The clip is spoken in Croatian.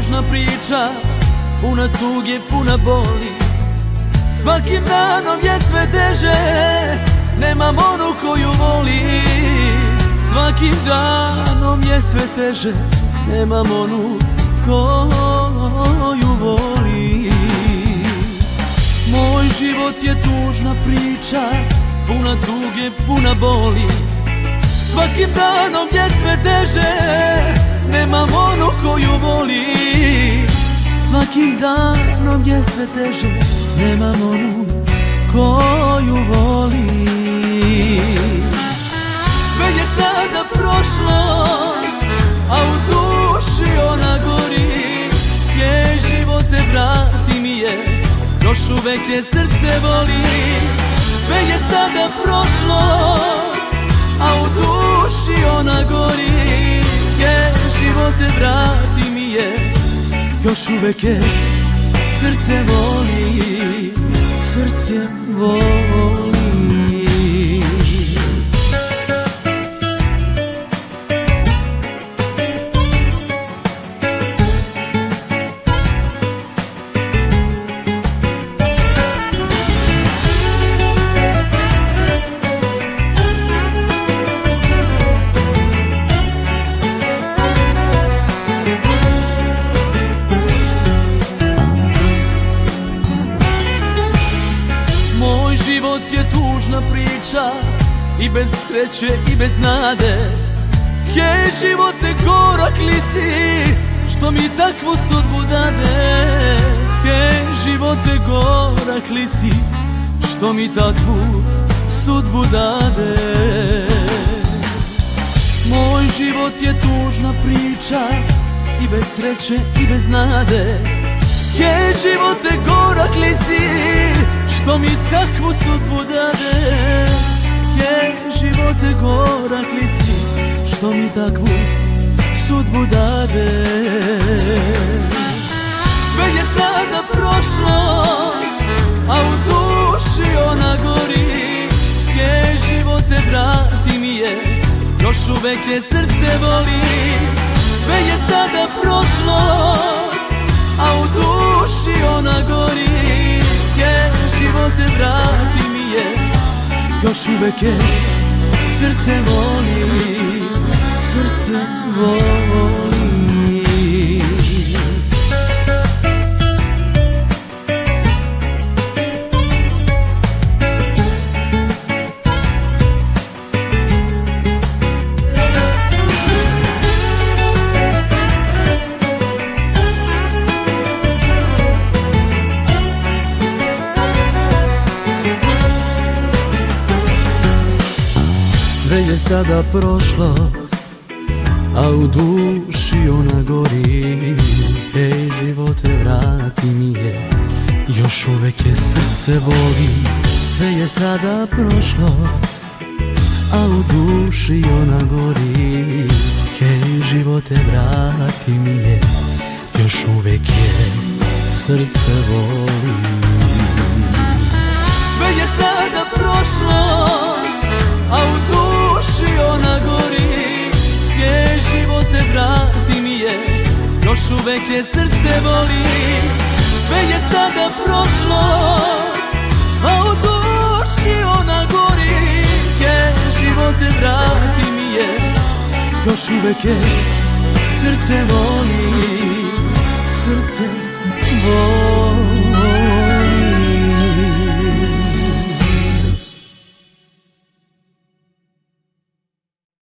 tužna priča, puna tuge, puna boli. Svakim danom je sve teže, nemam onu koju voli. Svakim danom je sve teže, nemam onu koju voli. Moj život je tužna priča, puna tuge, puna boli. Svakim danom je sve teže, nemam onu koju voli. Svakim danom je sve teže, nemam onu koju voli. Sve je sada prošlost, a u duši ona gori. Je živote, vrati mi je, još uvek je srce voli. Sve je sada prošlost, a u duši ona gori. Je živote, vrati mi je, još uvek je srce voli, srce voli. Život je tužna priča, i bez sreće i bez nade. Hej živote, gorak li si, što mi takvu sudbu dade. Hej živote, gorak li si, što mi takvu sudbu dade. Moj život je tužna priča, i bez sreće i bez nade. Hej živote, gorak li si, što mi takvu sudbu dade. Je živote, gorak li si, što mi takvu sudbu dade. Sve je sada prošlost, a u duši ona gori. Je živote, vrati mi je, još uvek je srce voli. Sve je sada prošlost, a u duši ona gori. Je živote, vrati mi je, još uvek je srce voli, srce voli. Sve je sada prošlost, a u duši ona gori. Ej živote, vrati mi je, još uvek je srce voli. Sve je sada prošlost, a u duši ona gori. Ej živote, vrati mi je, još uvek je srce voli. Sve je sada prošlost, a u duši ona gori. Je živote, vrati mi je, još uvek je srce voli. Sve je sada prošlost, a u duši ona gori. Je živote, vrati mi je, još uvek je srce voli.